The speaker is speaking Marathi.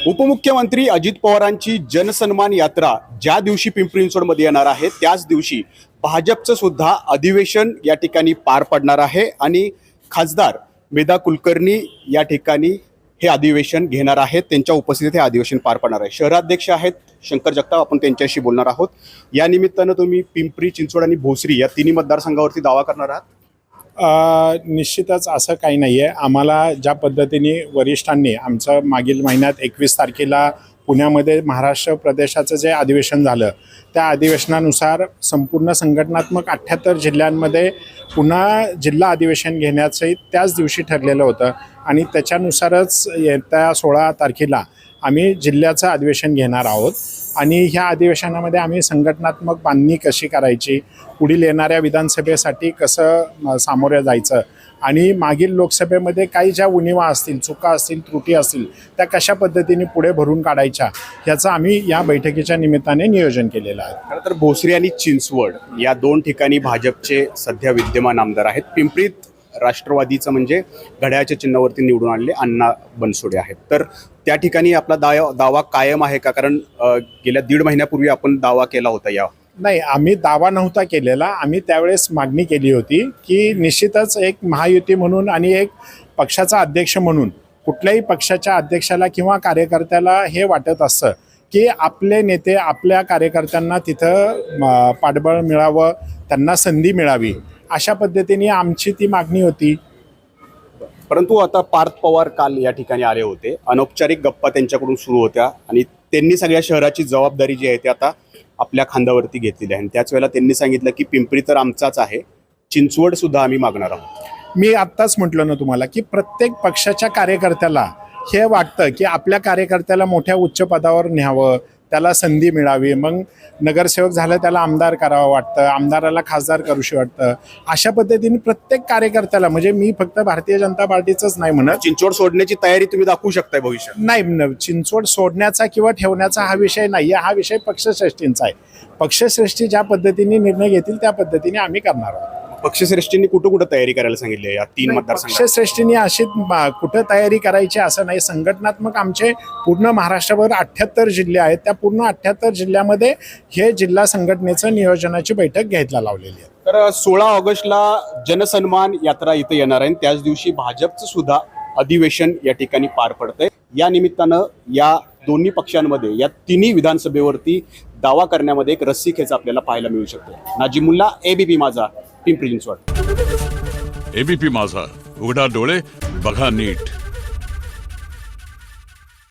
उपमुख्यमंत्री अजित पवारांची जनसन्मान यात्रा ज्या दिवशी पिंपरी चिंचवडमध्ये येणार आहे त्याच दिवशी भाजपचं सुद्धा अधिवेशन या ठिकाणी पार पडणार आहे आणि खासदार मेधा कुलकर्णी या ठिकाणी हे अधिवेशन घेणार आहेत। त्यांच्या उपस्थितीत हे अधिवेशन पार पडणार आहे। शहराध्यक्ष आहेत शंकर जगताप, आपण त्यांच्याशी बोलणार आहोत। या निमित्तानं तुम्ही पिंपरी चिंचवड आणि भोसरी या तिन्ही मतदारसंघावरती दावा करणार आहात? निश्चितच असं काही नाही आहे। आम्हाला ज्या पद्धतीने वरिष्ठांनी आमचं मागील महिन्यात 21 तारखेला पुण्यामध्ये महाराष्ट्र प्रदेशाचं जे अधिवेशन झालं त्या अधिवेशनानुसार संपूर्ण संघटनात्मक 78 जिल्ह्यांमध्ये पुन्हा जिल्हा अधिवेशन घेण्याचंही त्याच दिवशी ठरलेलं होतं आणि त्याच्यानुसारच येत्या 16 तारखेला आम्ही जिल्ह्याचं अधिवेशन घेणार आहोत आणि ह्या अधिवेशनामध्ये आम्ही संघटनात्मक बांधणी कशी करायची, पुढील येणाऱ्या विधानसभेसाठी कसं सामोरे जायचं आणि मागील लोकसभेमध्ये काही ज्या उणिवा असतील, चुका असतील, त्रुटी असतील त्या कशा पद्धतीने पुढे भरून काढायच्या ह्याचं आम्ही या बैठकीच्या निमित्ताने नियोजन केलेलं आहे। खरं तर भोसरी आणि चिंचवड या दोन ठिकाणी भाजपचे सध्या विद्यमान आमदार आहेत। पिंपरीत राष्ट्रवादीचं म्हणजे घड्याळ्याच्या चिन्हावरती निवडून आलेले अण्णा बनसोडे आहेत। तर त्या ठिकाणी आपला दावा कायम आहे का? कारण गेल्या 1.5 महिन्यापूर्वी आपण दावा केला होता। या नाही, आम्ही दावा नव्हता केलेला। आम्ही त्यावेळेस मागणी केली होती की निश्चितच एक महायुती म्हणून आणि एक पक्षाचा अध्यक्ष म्हणून कुठल्याही पक्षाच्या अध्यक्षाला किंवा कार्यकर्त्याला हे वाटत असतं की आपले नेते आपल्या कार्यकर्त्यांना तिथं पाठबळ मिळावं, त्यांना संधी मिळावी, अशा पद्धतीने आमची ती मागणी होती। परंतु आता पार्थ पवार काल या ठिकाणी आले होते, अनौपचारिक गप्पा त्यांच्याकडून सुरू होत्या आणि त्यांनी सगळ्या शहराची जबाबदारी जी आहे ती आता आपल्या खांद्यावरती घेतलेली आहे। त्याच वेळेला त्यांनी सांगितलं की पिंपरी तर आमचाच आहे, चिंचवड सुद्धा आम्ही मागणार आहोत। मी आत्ताच म्हटलं ना तुम्हाला की प्रत्येक पक्षाच्या कार्यकर्त्याला हे वाटतं की आपल्या कार्यकर्त्याला मोठ्या उच्च पदावर न्यावं, त्याला संधी मिळावी, मग नगरसेवक झालं त्याला आमदार करावं वाटतं, आमदाराला खासदार करूशी वाटतं। अशा पद्धतीने प्रत्येक कार्यकर्त्याला, म्हणजे मी फक्त भारतीय जनता पार्टीचंच नाही म्हणत, चिंचवड सोडण्याची तयारी तुम्ही दाखवू शकताय भविष्यात? नाही, चिंचवड सोडण्याचा किंवा ठेवण्याचा हा विषय नाही आहे, हा विषय पक्षश्रेष्ठींचा आहे। पक्षश्रेष्ठी ज्या पद्धतीने निर्णय घेतील त्या पद्धतीने आम्ही करणार आहोत। पक्षश्रेष्ठींनी कुठं तयारी करायला सांगितली या 3 मतदारसंघात? पक्षश्रेष्ठींनी अशी कुठं तयारी करायची असं नाही। संघटनात्मक आमचे पूर्ण महाराष्ट्रावर 78 जिल्हे आहेत, त्या पूर्ण 78 जिल्ह्यामध्ये हे जिल्हा संघटनेचं नियोजनाची बैठक घ्यायला लावलेली आहे। तर 16 ऑगस्टला जनसन्मान यात्रा इथे येणार आहे, त्याच दिवशी भाजपचं सुद्धा अधिवेशन या ठिकाणी पार पडतंय। या निमित्तानं या दोन्ही पक्षांमध्ये या तिन्ही विधानसभेवरती दावा करण्यामध्ये एक रस्सीखेच आपल्याला पाहायला मिळू शकते। नाजिमुल्ला, एबीपी माझा, पिंपरी चिंचवड। एबीपी माझा, उघडा डोळे बघा नीट।